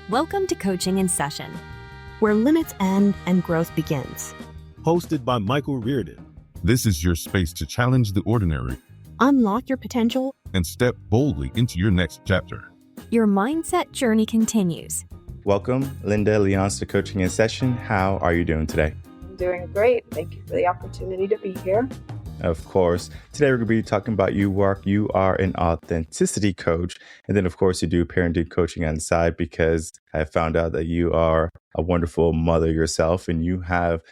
Welcome to Coaching in Session, where limits end and growth begins. Hosted by Michael Rearden. This is your space to challenge the ordinary, unlock your potential, and step boldly into your next chapter. Your mindset journey continues. Welcome, Lynda Leonce to Coaching in Session. How are you doing today? I'm doing great. Thank you for the opportunity to be here. Of course. Today we're going to be talking about you are an authenticity coach. And then, of course, you do parenting coaching on the side because I found out that you are a wonderful mother yourself and you have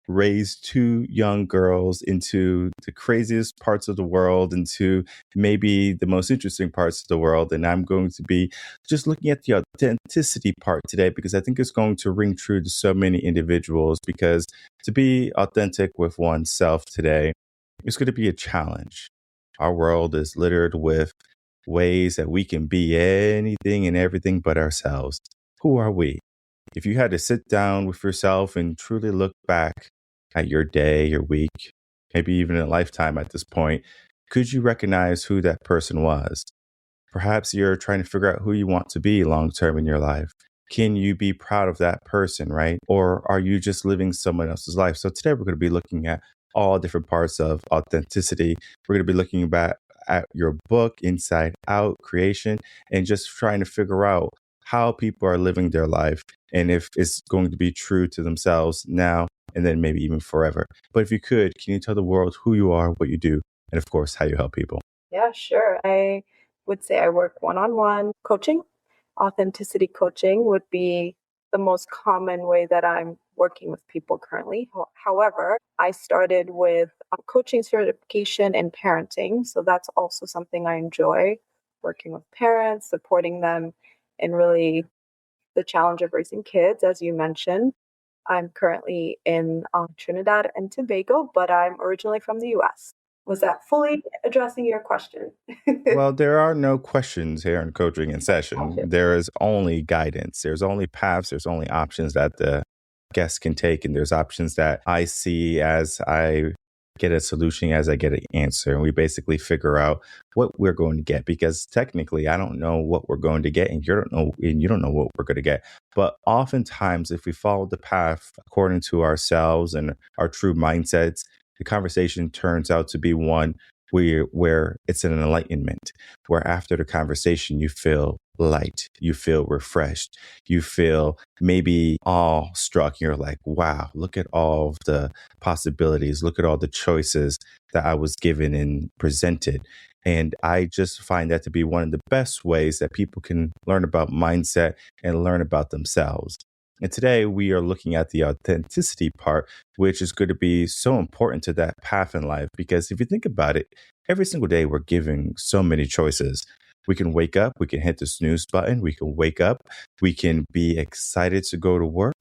raised two young girls into the craziest parts of the world, into maybe the most interesting parts of the world. And I'm going to be just looking at the authenticity part today because I think it's going to ring true to so many individuals, because to be authentic with oneself today, it's going to be a challenge. Our world is littered with ways that we can be anything and everything but ourselves. Who are we? If you had to sit down with yourself and truly look back at your day, your week, maybe even a lifetime at this point, could you recognize who that person was? Perhaps you're trying to figure out who you want to be long term in your life. Can you be proud of that person, right? Or are you just living someone else's life? So today we're going to be looking at all different parts of authenticity. We're going to be looking back at your book, Inside Out Creation, and just trying to figure out how people are living their life and if it's going to be true to themselves now and then maybe even forever. But if you could, can you tell the world who you are, what you do, and of course, how you help people? Yeah, sure. I would say I work one-on-one coaching. Authenticity coaching would be the most common way that I'm working with people currently. However, I started with coaching certification in parenting. So that's also something I enjoy, working with parents, supporting them in really the challenge of raising kids, as you mentioned. I'm currently in Trinidad and Tobago, but I'm originally from the US. Was that fully addressing your question? Well, there are no questions here in Coaching in Session. There is only guidance. There's only paths. There's only options that the guests can take. And there's options that I see as I get a solution, as I get an answer. And we basically figure out what we're going to get, because technically I don't know what we're going to get and you don't know what we're going to get. But oftentimes, if we follow the path according to ourselves and our true mindsets, the conversation turns out to be one where it's an enlightenment, where after the conversation, you feel light, you feel refreshed, you feel maybe awestruck. You're like, wow, look at all of the possibilities. Look at all the choices that I was given and presented. And I just find that to be one of the best ways that people can learn about mindset and learn about themselves. And today we are looking at the authenticity part, which is going to be so important to that path in life. Because if you think about it, every single day we're given so many choices. We can wake up, we can hit the snooze button, we can wake up, we can be excited to go to work,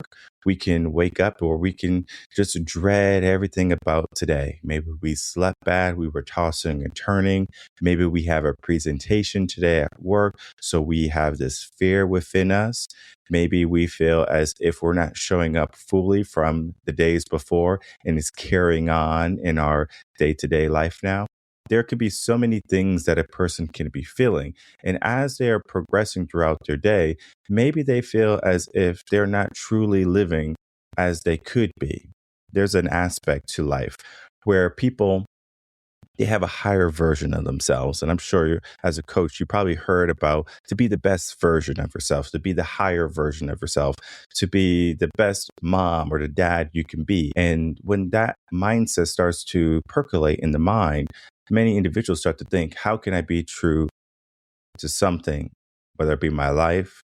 we can wake up, or we can just dread everything about today. Maybe we slept bad, we were tossing and turning. Maybe we have a presentation today at work, so we have this fear within us. Maybe we feel as if we're not showing up fully from the days before and it's carrying on in our day-to-day life now. There could be so many things that a person can be feeling. And as they are progressing throughout their day, maybe they feel as if they're not truly living as they could be. There's an aspect to life where people, they have a higher version of themselves. And I'm sure as a coach, you probably heard about to be the best version of yourself, to be the higher version of yourself, to be the best mom or the dad you can be. And when that mindset starts to percolate in the mind, many individuals start to think, how can I be true to something, whether it be my life,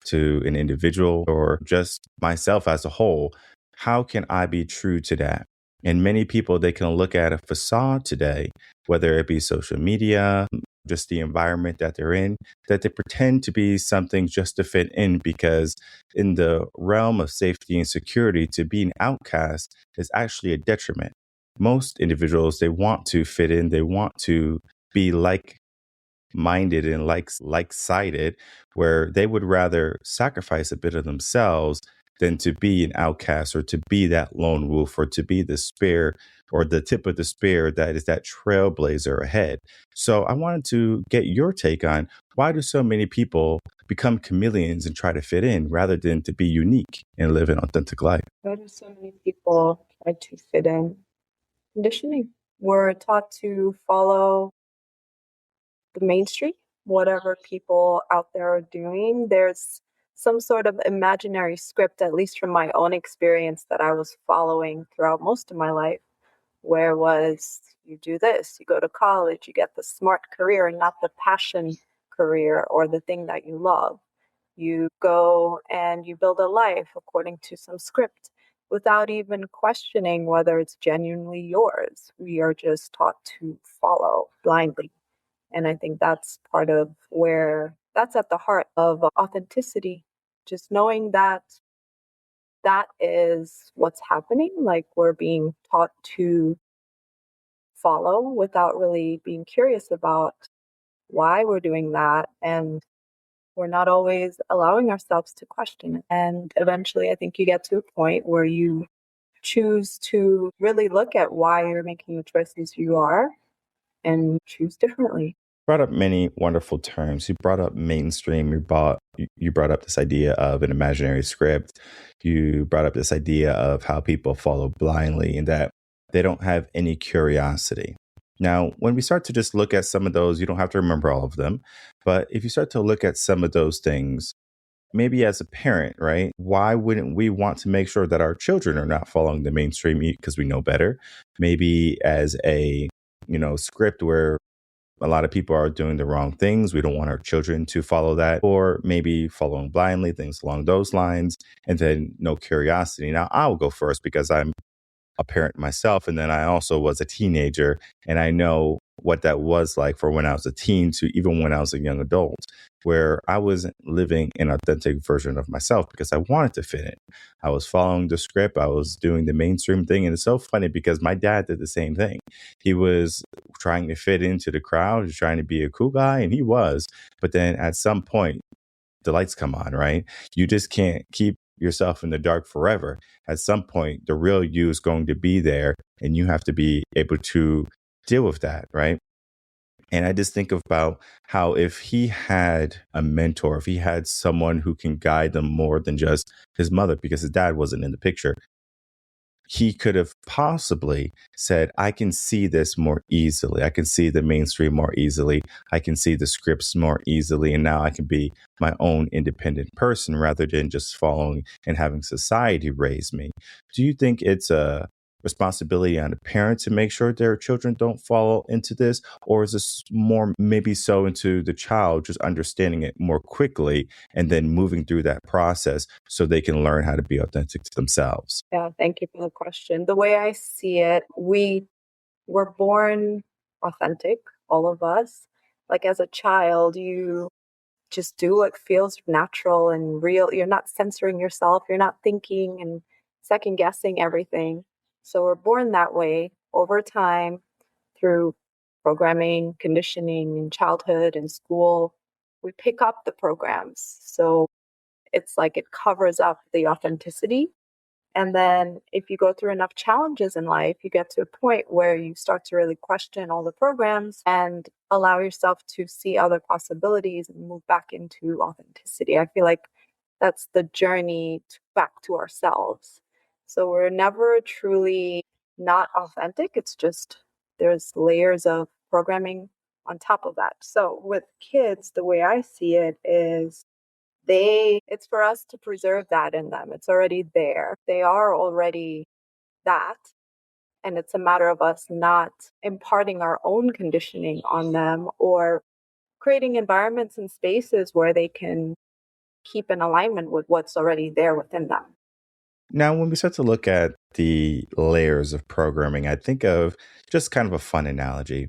to an individual, or just myself as a whole? How can I be true to that? And many people, they can look at a facade today, whether it be social media, just the environment that they're in, that they pretend to be something just to fit in, because in the realm of safety and security, to be an outcast is actually a detriment. Most individuals, they want to fit in, they want to be like-minded and like-sided, where they would rather sacrifice a bit of themselves than to be an outcast or to be that lone wolf or to be the spear or the tip of the spear that is that trailblazer ahead. So I wanted to get your take on why do so many people become chameleons and try to fit in rather than to be unique and live an authentic life? Why do so many people try to fit in? Conditioning. We're taught to follow the mainstream, whatever people out there are doing. There's some sort of imaginary script, at least from my own experience, that I was following throughout most of my life, where was you do this, you go to college, you get the smart career and not the passion career or the thing that you love. You go and you build a life according to some script without even questioning whether it's genuinely yours. We are just taught to follow blindly. And I think that's part of where that's at the heart of authenticity. Just knowing that that is what's happening, like we're being taught to follow without really being curious about why we're doing that. And we're not always allowing ourselves to question it. And eventually, I think you get to a point where you choose to really look at why you're making the choices you are and choose differently. Brought up many wonderful terms. You brought up mainstream. You brought up this idea of an imaginary script. You brought up this idea of how people follow blindly and that they don't have any curiosity. Now, when we start to just look at some of those, you don't have to remember all of them, but if you start to look at some of those things, maybe as a parent, right? Why wouldn't we want to make sure that our children are not following the mainstream because we know better? Maybe as a script where a lot of people are doing the wrong things. We don't want our children to follow that, or maybe following blindly, things along those lines, and then no curiosity. Now, I'll go first because I'm a parent myself. And then I also was a teenager, and I know what that was like for when I was a teen to even when I was a young adult, where I wasn't living an authentic version of myself because I wanted to fit in. I was following the script. I was doing the mainstream thing. And it's so funny because my dad did the same thing. He was trying to fit into the crowd, he was trying to be a cool guy, and he was. But then at some point, the lights come on, right? You just can't keep yourself in the dark forever. At some point, the real you is going to be there, and you have to be able to deal with that, right? And I just think about how if he had a mentor, if he had someone who can guide them more than just his mother, because his dad wasn't in the picture, he could have possibly said, I can see this more easily. I can see the mainstream more easily. I can see the scripts more easily. And now I can be my own independent person rather than just following and having society raise me. Do you think it's a responsibility on the parent to make sure their children don't fall into this? Or is this more maybe so into the child just understanding it more quickly and then moving through that process so they can learn how to be authentic to themselves? Yeah, thank you for the question. The way I see it, we were born authentic, all of us. Like as a child, you just do what feels natural and real. You're not censoring yourself. You're not thinking and second guessing everything. So we're born that way. Over time, through programming, conditioning in childhood and school, we pick up the programs. So it's like it covers up the authenticity. And then if you go through enough challenges in life, you get to a point where you start to really question all the programs and allow yourself to see other possibilities and move back into authenticity. I feel like that's the journey back to ourselves. So we're never truly not authentic. It's just there's layers of programming on top of that. So with kids, the way I see it is it's for us to preserve that in them. It's already there. They are already that. And it's a matter of us not imparting our own conditioning on them or creating environments and spaces where they can keep in alignment with what's already there within them. Now, when we start to look at the layers of programming, I think of just kind of a fun analogy.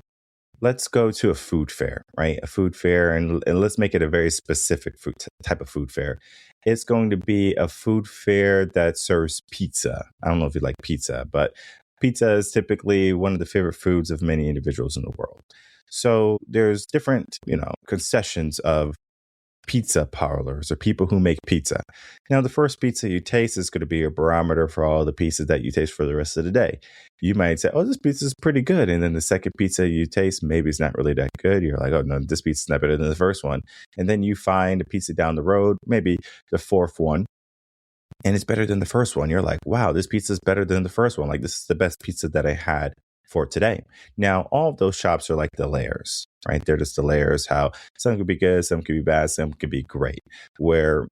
Let's go to a food fair, right? A food fair, and let's make it a very specific type of food fair. It's going to be a food fair that serves pizza. I don't know if you like pizza, but pizza is typically one of the favorite foods of many individuals in the world. So there's different, concessions of pizza parlors or people who make pizza. Now, the first pizza you taste is going to be a barometer for all the pizzas that you taste for the rest of the day. You might say, oh, this pizza is pretty good. And then the second pizza you taste, maybe it's not really that good. You're like, oh, no, this pizza's not better than the first one. And then you find a pizza down the road, maybe the fourth one, and it's better than the first one. You're like, wow, this pizza is better than the first one. Like, this is the best pizza that I had for today. Now, all of those shops are like the layers, right? They're just the layers, how some could be good, some could be bad, some could be great. Where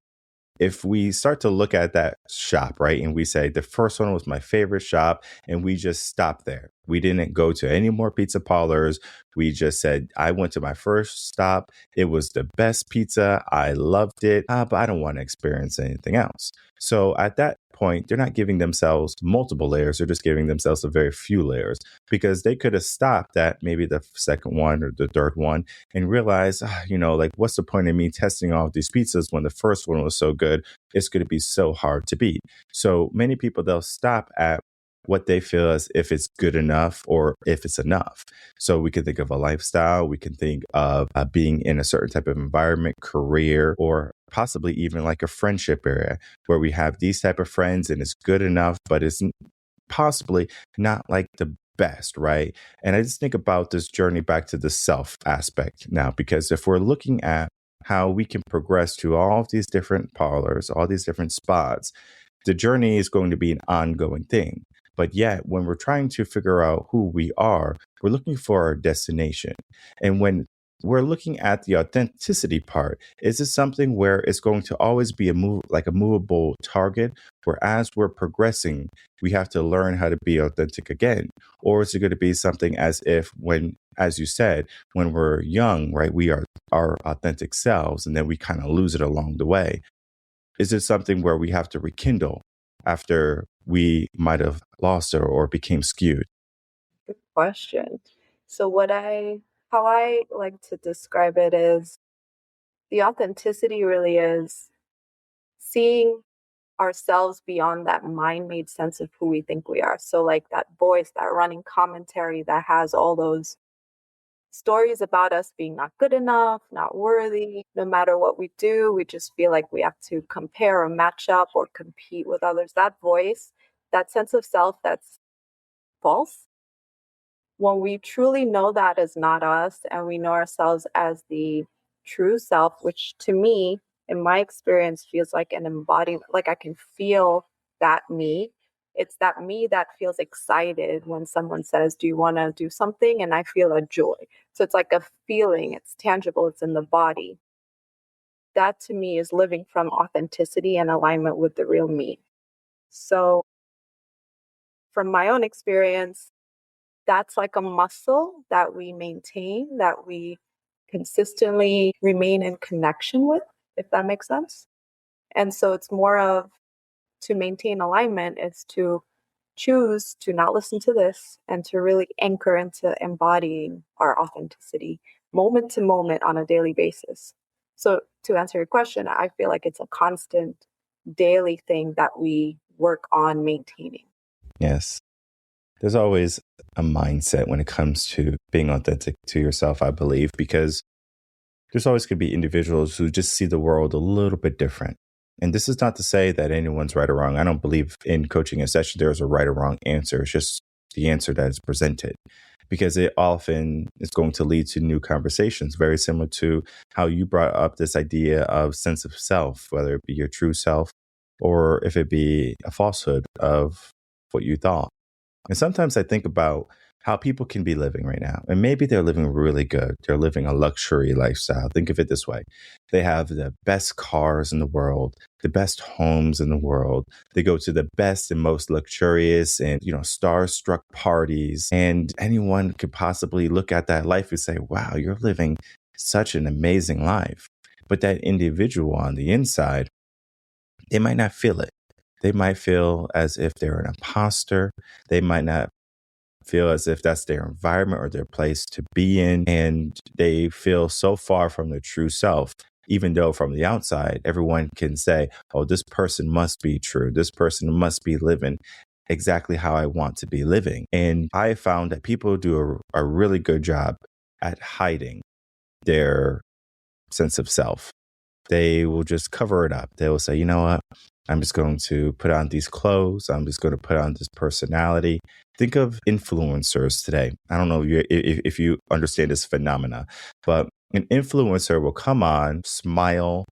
if we start to look at that shop, right, and we say the first one was my favorite shop, and we just stopped there. We didn't go to any more pizza parlors. We just said, I went to my first stop. It was the best pizza. I loved it, but I don't want to experience anything else. So at that point, they're not giving themselves multiple layers. They're just giving themselves a very few layers, because they could have stopped at maybe the second one or the third one and realized, like, what's the point of me testing all of these pizzas when the first one was so good? It's going to be so hard to beat. So many people, they'll stop at what they feel as if it's good enough or if it's enough. So we can think of a lifestyle. We can think of being in a certain type of environment, career, or possibly even like a friendship area where we have these type of friends and it's good enough, but it's possibly not like the best, right? And I just think about this journey back to the self aspect now, because if we're looking at how we can progress to all of these different parlors, all these different spots, the journey is going to be an ongoing thing. But yet, when we're trying to figure out who we are, we're looking for our destination. And when we're looking at the authenticity part, is it something where it's going to always be a movable target, where as we're progressing, we have to learn how to be authentic again? Or is it going to be something as if as you said, when we're young, right, we are our authentic selves, and then we kind of lose it along the way? Is it something where we have to rekindle after we might have lost it or became skewed? Good question. So how I like to describe it is the authenticity really is seeing ourselves beyond that mind-made sense of who we think we are. So like that voice, that running commentary that has all those stories about us being not good enough, not worthy. No matter what we do, we just feel like we have to compare or match up or compete with others. That voice, that sense of self that's false. When we truly know that is not us and we know ourselves as the true self, which to me, in my experience, feels like an embodiment, like I can feel that me. It's that me that feels excited when someone says, do you want to do something? And I feel a joy. So it's like a feeling, it's tangible, it's in the body. That to me is living from authenticity and alignment with the real me. So from my own experience, that's like a muscle that we maintain, that we consistently remain in connection with, if that makes sense. And so it's more of, to maintain alignment is to choose to not listen to this and to really anchor into embodying our authenticity moment to moment on a daily basis. So to answer your question, I feel like it's a constant daily thing that we work on maintaining. Yes. There's always a mindset when it comes to being authentic to yourself, I believe, because there's always going to be individuals who just see the world a little bit different. And this is not to say that anyone's right or wrong. I don't believe in coaching a session there's a right or wrong answer. It's just the answer that is presented, because it often is going to lead to new conversations, very similar to how you brought up this idea of sense of self, whether it be your true self or if it be a falsehood of what you thought. And sometimes I think about how people can be living right now. And maybe they're living really good. They're living a luxury lifestyle. Think of it this way. They have the best cars in the world, the best homes in the world. They go to the best and most luxurious and, star-struck parties. And anyone could possibly look at that life and say, wow, you're living such an amazing life. But that individual on the inside, they might not feel it. They might feel as if they're an imposter. They might not feel as if that's their environment or their place to be in. And they feel so far from their true self, even though from the outside, everyone can say, oh, this person must be true. This person must be living exactly how I want to be living. And I found that people do a really good job at hiding their sense of self. they will just cover it up. They will say, you know what? I'm just going to put on these clothes. I'm just going to put on this personality. Think of influencers today. I don't know if you understand this phenomena, but an influencer will come on, smile,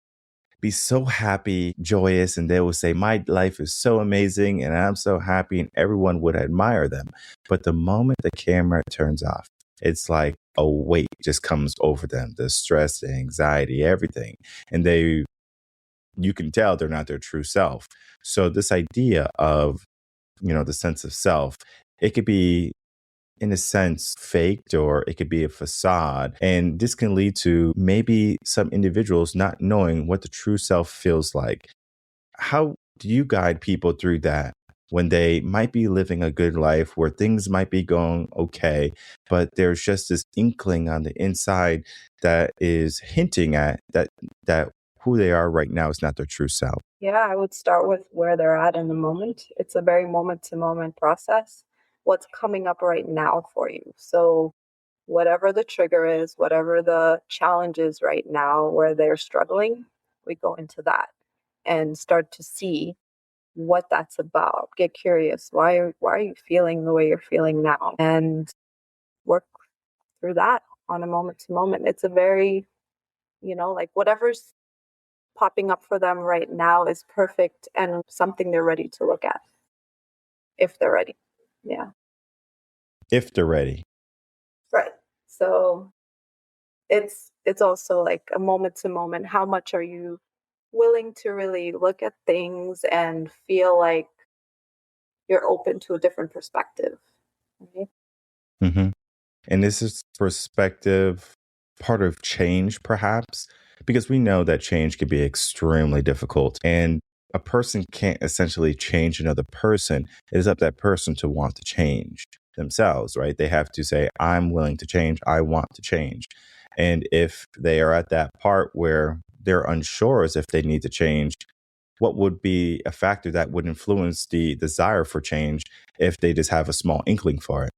be so happy, joyous, and they will say, my life is so amazing and I'm so happy, and everyone would admire them. But the moment the camera turns off, it's like a weight just comes over them, the stress, the anxiety, everything. And you can tell they're not their true self. So this idea of, the sense of self, it could be in a sense faked, or it could be a facade. And this can lead to maybe some individuals not knowing what the true self feels like. How do you guide people through that when they might be living a good life, where things might be going okay, but there's just this inkling on the inside that is hinting at that who they are right now is not their true self? Yeah, I would start with where they're at in the moment. It's a very moment to moment process. What's coming up right now for you? So, whatever the trigger is, whatever the challenge is right now where they're struggling, we go into that and start to see what that's about. Get curious. Why are you feeling the way you're feeling now? And work through that on a moment to moment. It's a very, like whatever's popping up for them right now is perfect and something they're ready to look at if they're ready. Yeah. If they're ready. Right. So it's also like a moment to moment. How much are you willing to really look at things and feel like you're open to a different perspective? Right? hmm And this is perspective part of change, perhaps, because we know that change can be extremely difficult, and a person can't essentially change another person. It is up to that person to want to change themselves, right? They have to say, I'm willing to change. I want to change. And if they are at that part where they're unsure as if they need to change, what would be a factor that would influence the desire for change if they just have a small inkling for it?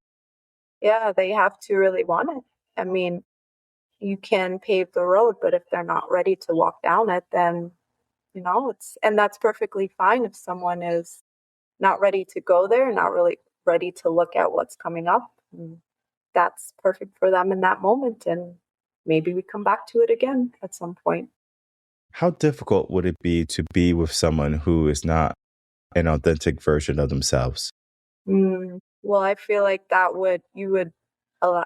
Yeah, they have to really want it. I mean, you can pave the road, but if they're not ready to walk down it, then and that's perfectly fine if someone is not ready to go there, not really ready to look at what's coming up. And that's perfect for them in that moment. And maybe we come back to it again at some point. How difficult would it be to be with someone who is not an authentic version of themselves? Well, I feel like you would allow,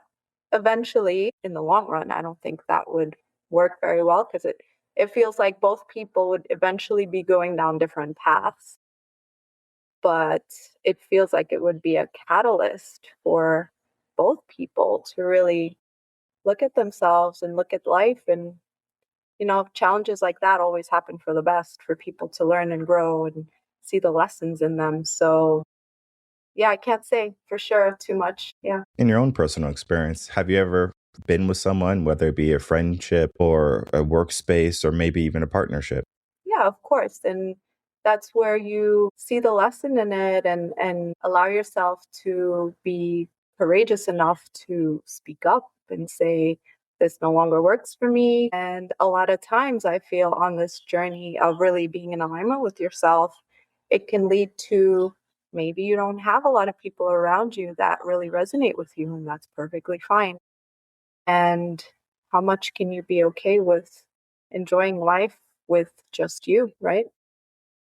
eventually in the long run, I don't think that would work very well because it feels like both people would eventually be going down different paths. But it feels like it would be a catalyst for both people to really look at themselves and look at life. And, challenges like that always happen for the best, for people to learn and grow and see the lessons in them. So, yeah, I can't say for sure too much. Yeah. In your own personal experience, have you ever been with someone, whether it be a friendship or a workspace or maybe even a partnership? Yeah, of course. And that's where you see the lesson in it and allow yourself to be courageous enough to speak up and say, this no longer works for me. And a lot of times I feel on this journey of really being in alignment with yourself, it can lead to maybe you don't have a lot of people around you that really resonate with you, and that's perfectly fine. And how much can you be okay with enjoying life with just you, right?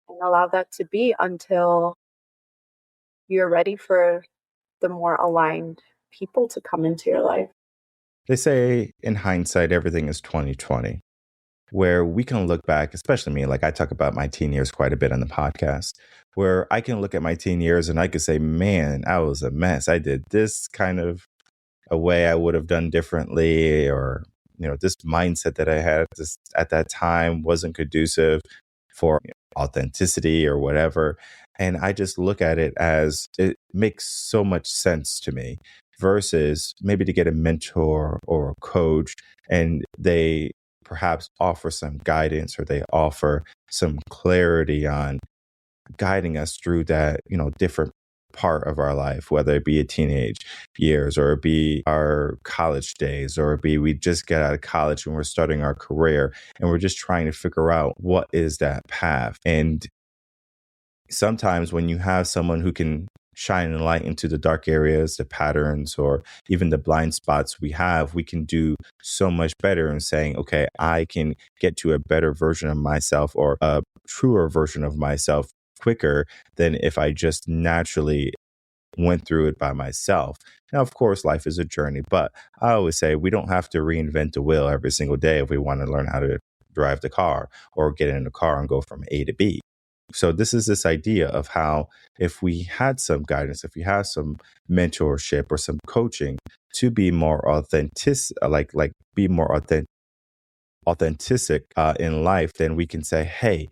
And allow that to be until you're ready for the more aligned people to come into your life. They say in hindsight, everything is 2020, where we can look back, especially me, like I talk about my teen years quite a bit on the podcast, where I can look at my teen years and I could say, man, I was a mess. I did this kind of a way I would have done differently, or, this mindset that I had this, at that time wasn't conducive for authenticity or whatever. And I just look at it as it makes so much sense to me versus maybe to get a mentor or a coach and they perhaps offer some guidance or they offer some clarity on guiding us through that, different part of our life, whether it be a teenage years or it be our college days or it be we just get out of college and we're starting our career and we're just trying to figure out what is that path. And sometimes when you have someone who can shine a light into the dark areas, the patterns, or even the blind spots we have, we can do so much better in saying, okay, I can get to a better version of myself or a truer version of myself quicker than if I just naturally went through it by myself. Now, of course, life is a journey, but I always say we don't have to reinvent the wheel every single day if we want to learn how to drive the car or get in the car and go from A to B. So this is this idea of how if we had some guidance, if we have some mentorship or some coaching to be more authentic, be more authentic in life, then we can say, hey,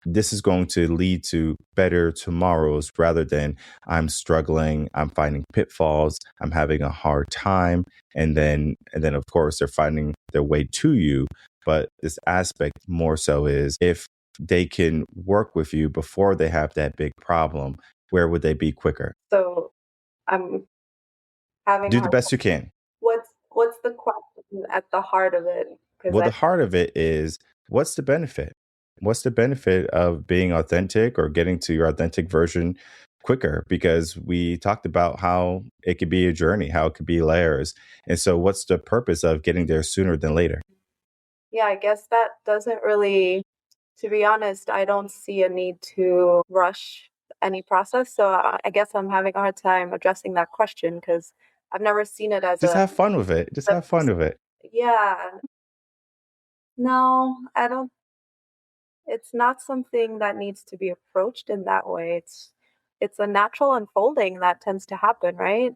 this is going to lead to better tomorrows rather than I'm struggling, I'm finding pitfalls, I'm having a hard time. And then of course they're finding their way to you. But this aspect more so is if they can work with you before they have that big problem, where would they be quicker? So I'm having Do a the hard best you can. what's the question at the heart of it? Because Well, the heart of it is what's the benefit? What's the benefit of being authentic or getting to your authentic version quicker? Because we talked about how it could be a journey, how it could be layers. And so, what's the purpose of getting there sooner than later? yeah, I guess that doesn't really, to be honest, I don't see a need to rush any process. So I guess I'm having a hard time addressing that question because I've never seen it as Just have fun with it. Just have fun with it. yeah, no, I don't. It's not something that needs to be approached in that way. It's a natural unfolding that tends to happen, right?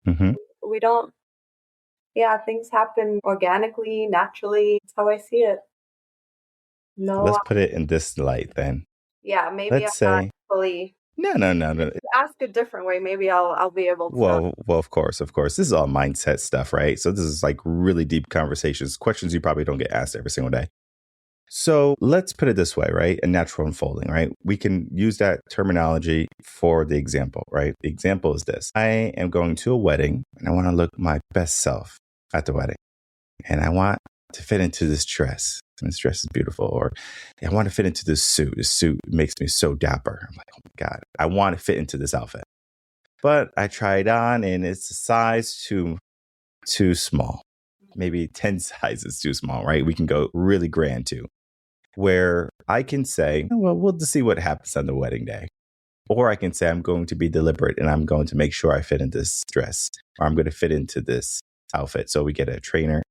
hmm We don't, yeah, things happen organically, naturally. That's how I see it. No, Let's put it in this light then. yeah, maybe I'm Let's not say, fully no. ask a different way. Maybe I'll be able to. Well, of course, of course. This is all mindset stuff, right? So this is like really deep conversations, questions you probably don't get asked every single day. So let's put it this way, right? A natural unfolding, right? We can use that terminology for the example, right? The example is this. I am going to a wedding and I want to look my best self at the wedding. And I want to fit into this dress. And this dress is beautiful. Or I want to fit into this suit. This suit makes me so dapper. I'm like, oh my God, I want to fit into this outfit. But I try it on and it's a size too small. Maybe 10 sizes too small, right? We can go really grand too. Where I can say, oh, well, we'll just see what happens on the wedding day. Or I can say, I'm going to be deliberate and I'm going to make sure I fit in this dress or I'm going to fit into this outfit. So we get a trainer,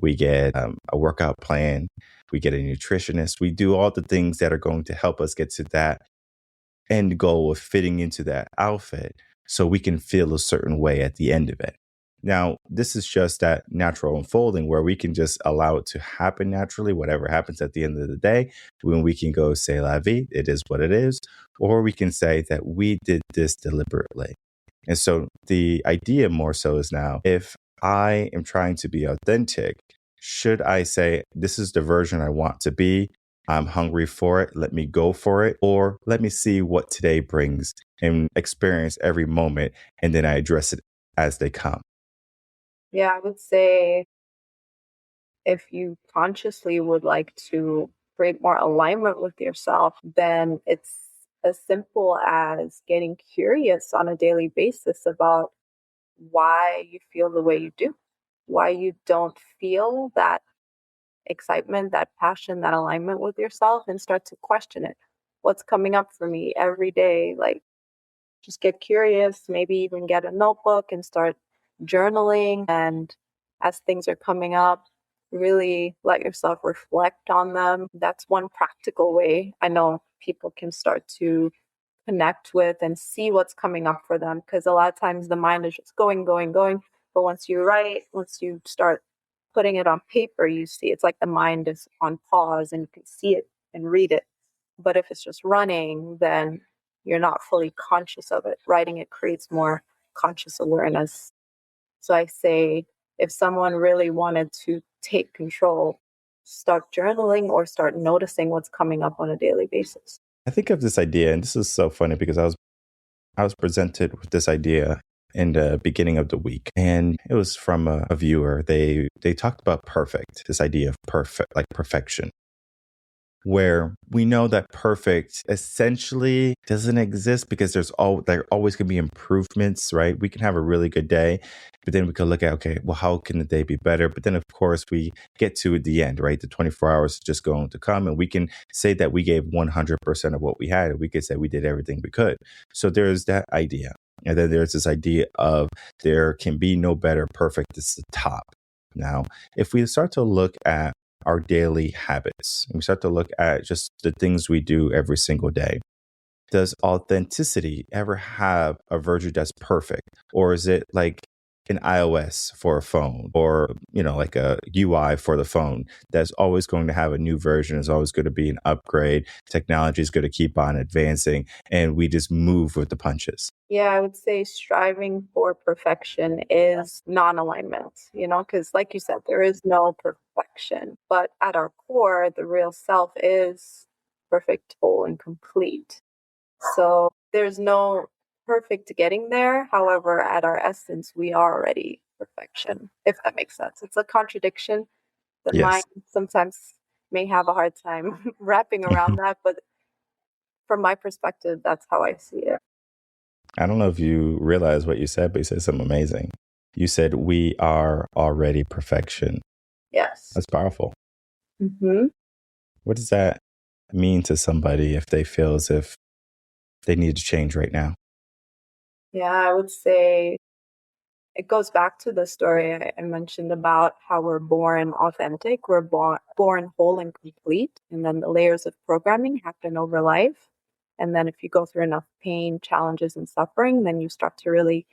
we get a workout plan, we get a nutritionist. We do all the things that are going to help us get to that end goal of fitting into that outfit so we can feel a certain way at the end of it. Now, this is just that natural unfolding where we can just allow it to happen naturally, whatever happens at the end of the day, when we can go say la vie, it is what it is, or we can say that we did this deliberately. And so the idea more so is now, if I am trying to be authentic, should I say, this is the version I want to be? I'm hungry for it. Let me go for it. Or let me see what today brings and experience every moment. And then I address it as they come. Yeah, I would say if you consciously would like to create more alignment with yourself, then it's as simple as getting curious on a daily basis about why you feel the way you do, why you don't feel that excitement, that passion, that alignment with yourself, and start to question it. What's coming up for me every day? Like, just get curious, maybe even get a notebook and start journaling. And as things are coming up, really let yourself reflect on them. That's one practical way I know people can start to connect with and see what's coming up for them. Because a lot of times the mind is just going, going, going. But once you write, once you start putting it on paper, you see it's like the mind is on pause and you can see it and read it. But if it's just running, then you're not fully conscious of it. Writing it creates more conscious awareness. So I say if someone really wanted to take control, start journaling or start noticing what's coming up on a daily basis. I think of this idea, and this is so funny because I was presented with this idea in the beginning of the week, and it was from a viewer. They talked about perfect, this idea of perfect, like perfection, where we know that perfect essentially doesn't exist because there always can be improvements, right? We can have a really good day, but then we can look at, okay, well, how can the day be better? But then of course we get to the end, right? The 24 hours is just going to come, and we can say that we gave 100% of what we had, and we could say we did everything we could. So there's that idea. And then there's this idea of there can be no better, perfect is the top. Now, if we start to look at our daily habits, and we start to look at just the things we do every single day, does authenticity ever have a version that's perfect? Or is it like an iOS for a phone, or, like a UI for the phone that's always going to have a new version, is always going to be an upgrade. Technology is going to keep on advancing, and we just move with the punches. Yeah, I would say striving for perfection is non-alignment, because like you said, there is no perfection. But at our core, the real self is perfect, whole, and complete. So there's no perfect getting there. However, at our essence, we are already perfection, if that makes sense. It's a contradiction. The mind Yes. sometimes may have a hard time wrapping around that, but from my perspective, that's how I see it. I don't know if you realize what you said, but you said something amazing. You said we are already perfection. Yes. That's powerful. Mm-hmm. What does that mean to somebody if they feel as if they need to change right now? Yeah, I would say it goes back to the story I mentioned about how we're born authentic, we're born whole and complete, and then the layers of programming happen over life. And then if you go through enough pain, challenges, and suffering, then you start to really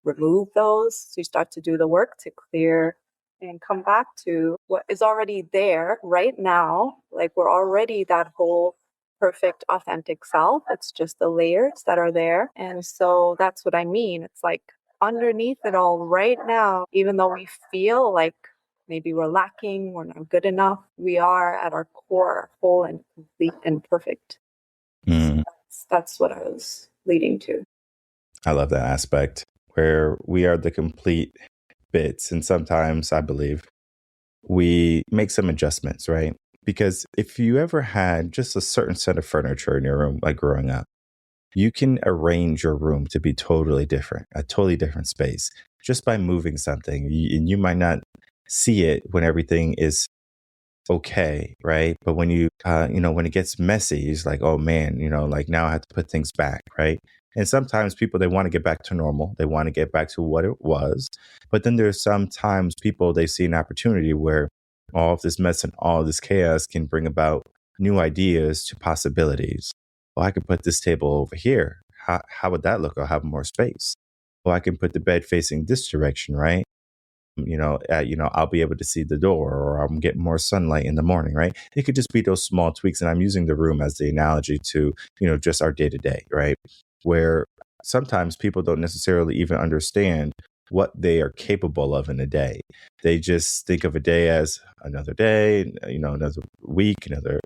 remove those. So you start to do the work to clear and come back to what is already there right now. Like we're already that whole perfect, authentic self. It's just the layers that are there. And so that's what I mean. It's like underneath it all right now, even though we feel like maybe we're lacking, we're not good enough, we are at our core whole and complete and perfect. Mm, That's what I was leading to. I love that aspect where we are the complete bits. And sometimes I believe we make some adjustments, right? Because if you ever had just a certain set of furniture in your room, like growing up, you can arrange your room to be totally different, a totally different space, just by moving something. And you might not see it when everything is okay, right? But when when it gets messy, it's like, oh man, like now I have to put things back, right? And sometimes people, they want to get back to normal. They want to get back to what it was. But then there's sometimes people, they see an opportunity where all of this mess and all of this chaos can bring about new ideas to possibilities. Well, I could put this table over here. How would that look? I'll have more space. Well, I can put the bed facing this direction, right? I'll be able to see the door, or I'm getting more sunlight in the morning, right? It could just be those small tweaks. And I'm using the room as the analogy to, just our day to day, right? Where sometimes people don't necessarily even understand what they are capable of in a day. They just think of a day as another day, another week, another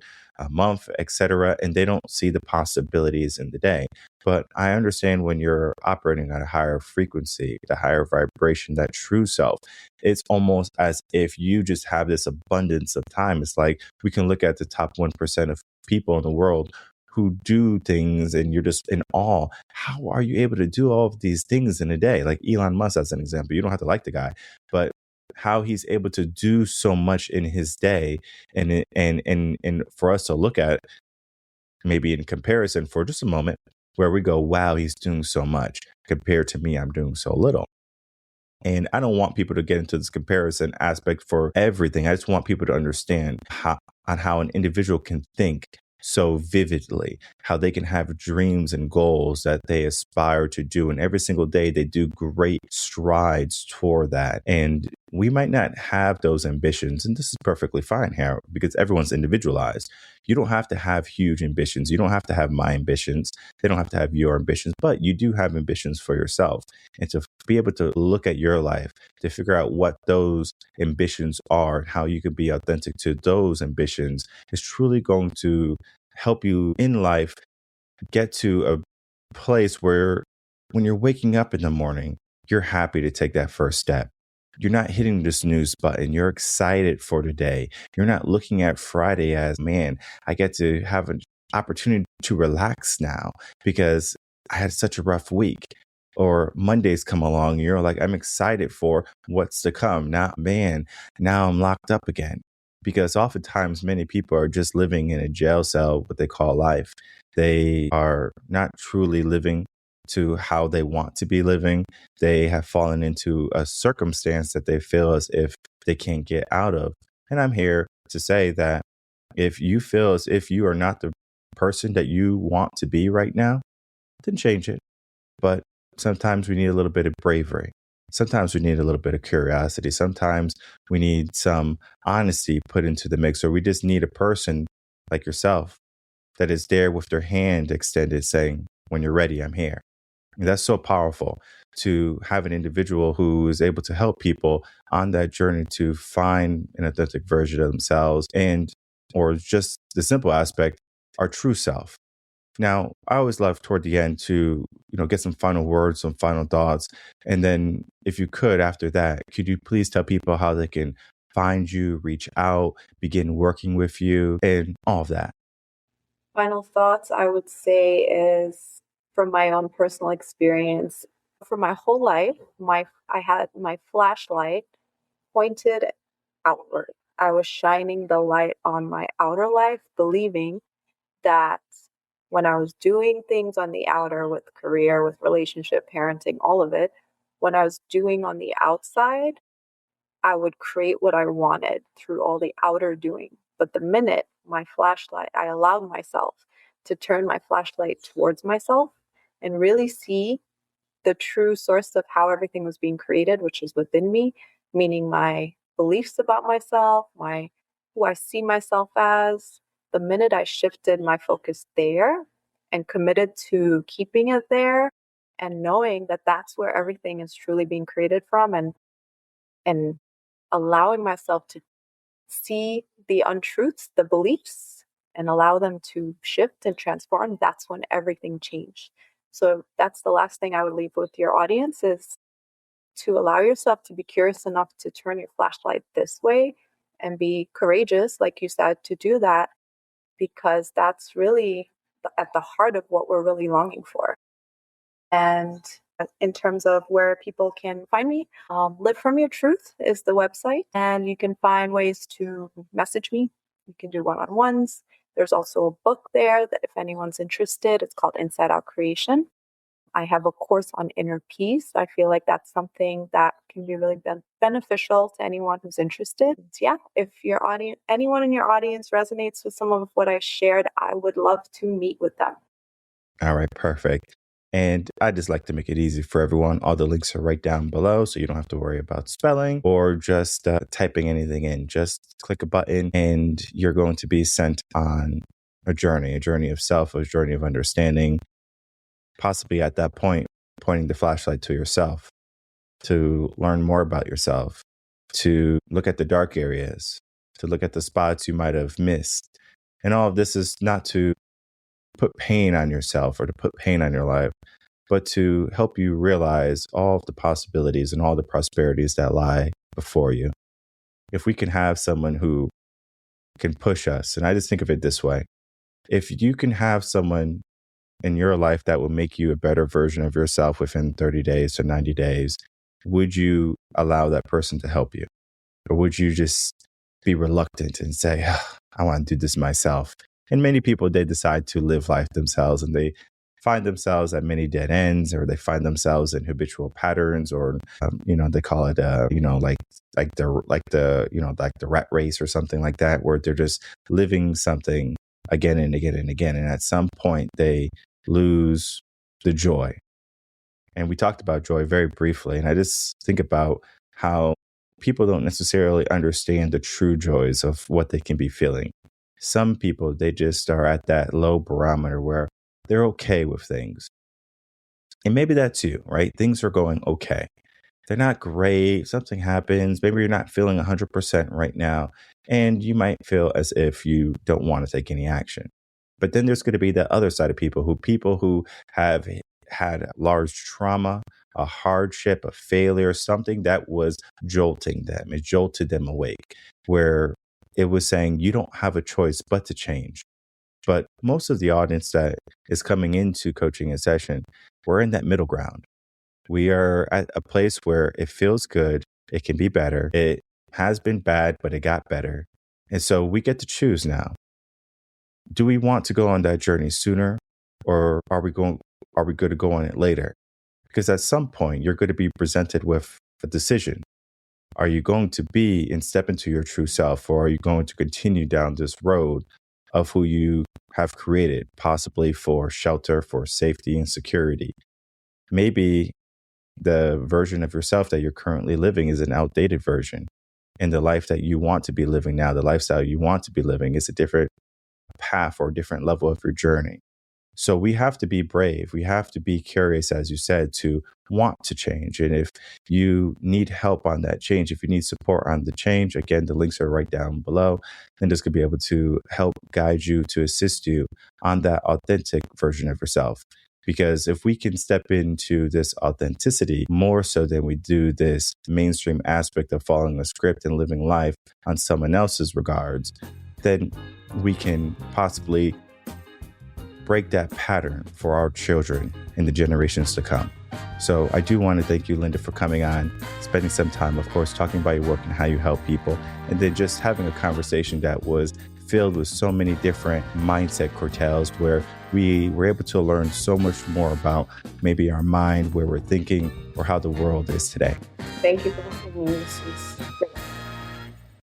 month, etc. And they don't see the possibilities in the day. But I understand when you're operating at a higher frequency, the higher vibration, that true self, it's almost as if you just have this abundance of time. It's like we can look at the top 1% of people in the world who do things, and you're just in awe. How are you able to do all of these things in a day? Like Elon Musk, as an example. You don't have to like the guy, but how he's able to do so much in his day, and for us to look at maybe in comparison for just a moment, where we go, wow, he's doing so much compared to me, I'm doing so little. And I don't want people to get into this comparison aspect for everything. I just want people to understand how an individual can think so vividly, how they can have dreams and goals that they aspire to do. And every single day they do great strides toward that. And we might not have those ambitions. And this is perfectly fine here because everyone's individualized. You don't have to have huge ambitions. You don't have to have my ambitions. They don't have to have your ambitions, but you do have ambitions for yourself. And to be able to look at your life, to figure out what those ambitions are, and how you can be authentic to those ambitions is truly going to help you in life get to place where when you're waking up in the morning, you're happy to take that first step. You're not hitting the snooze button. You're excited for today. You're not looking at Friday as, man, I get to have an opportunity to relax now because I had such a rough week. Or Mondays come along, and you're like, I'm excited for what's to come. Now, man, now I'm locked up again. Because oftentimes many people are just living in a jail cell, what they call life. They are not truly living to how they want to be living. They have fallen into a circumstance that they feel as if they can't get out of. And I'm here to say that if you feel as if you are not the person that you want to be right now, then change it. But sometimes we need a little bit of bravery. Sometimes we need a little bit of curiosity. Sometimes we need some honesty put into the mix, or we just need a person like yourself that is there with their hand extended saying, when you're ready, I'm here. And that's so powerful to have an individual who is able to help people on that journey to find an authentic version of themselves or just the simple aspect, our true self. Now, I always love toward the end to, get some final words, some final thoughts. And then if you could, after that, could you please tell people how they can find you, reach out, begin working with you and all of that? Final thoughts, I would say, is from my own personal experience. For my whole life, I had my flashlight pointed outward. I was shining the light on my outer life, believing that when I was doing things on the outer with career, with relationship, parenting, all of it, when I was doing on the outside, I would create what I wanted through all the outer doing. But the minute I allowed myself to turn my flashlight towards myself and really see the true source of how everything was being created, which is within me, meaning my beliefs about myself, who I see myself as. The minute I shifted my focus there and committed to keeping it there and knowing that that's where everything is truly being created from, and allowing myself to see the untruths, the beliefs, and allow them to shift and transform, that's when everything changed. So that's the last thing I would leave with your audience, is to allow yourself to be curious enough to turn your flashlight this way and be courageous, like you said, to do that, because that's really at the heart of what we're really longing for. And in terms of where people can find me, Live From Your Truth is the website, and you can find ways to message me. You can do one-on-ones. There's also a book there that if anyone's interested, it's called Inside Out Creation. I have a course on inner peace. I feel like that's something that can be really beneficial to anyone who's interested. Yeah, if anyone in your audience resonates with some of what I shared, I would love to meet with them. All right, perfect. And I just like to make it easy for everyone. All the links are right down below, so you don't have to worry about spelling or just typing anything in. Just click a button and you're going to be sent on a journey of self, a journey of understanding. Possibly at that point, pointing the flashlight to yourself, to learn more about yourself, to look at the dark areas, to look at the spots you might have missed. And all of this is not to put pain on yourself or to put pain on your life, but to help you realize all of the possibilities and all the prosperities that lie before you. If we can have someone who can push us, and I just think of it this way, if you can have someone in your life that will make you a better version of yourself within 30 days to 90 days, would you allow that person to help you? Or would you just be reluctant and say, I want to do this myself? And many people, they decide to live life themselves and they find themselves at many dead ends, or they find themselves in habitual patterns, or, they call it, like the rat race or something like that, where they're just living something again and again and again. And at some point they lose the joy. And we talked about joy very briefly. And I just think about how people don't necessarily understand the true joys of what they can be feeling. Some people, they just are at that low barometer where they're okay with things. And maybe that's you, right? Things are going okay. They're not great. Something happens. Maybe you're not feeling 100% right now. And you might feel as if you don't want to take any action. But then there's going to be the other side of people who have had large trauma, a hardship, a failure, something that was jolting them. It jolted them awake, where it was saying, you don't have a choice but to change. But most of the audience that is coming into coaching in session, we're in that middle ground. We are at a place where it feels good. It can be better. It has been bad, but it got better. And so we get to choose now. Do we want to go on that journey sooner, or are we going to go on it later? Because at some point you're going to be presented with a decision. Are you going to be and step into your true self, or are you going to continue down this road of who you have created, possibly for shelter, for safety and security? Maybe the version of yourself that you're currently living is an outdated version, and the life that you want to be living now, the lifestyle you want to be living, is a different path or a different level of your journey. So we have to be brave. We have to be curious, as you said, to want to change. And if you need help on that change, if you need support on the change, again, the links are right down below. Linda's going to be able to help guide you, to assist you on that authentic version of yourself. Because if we can step into this authenticity more so than we do this mainstream aspect of following a script and living life on someone else's regards, then we can possibly break that pattern for our children in the generations to come. So I do want to thank you, Lynda, for coming on, spending some time, of course, talking about your work and how you help people, and then just having a conversation that was filled with so many different mindset cortels, where we were able to learn so much more about maybe our mind, where we're thinking, or how the world is today. Thank you for having me. This was great.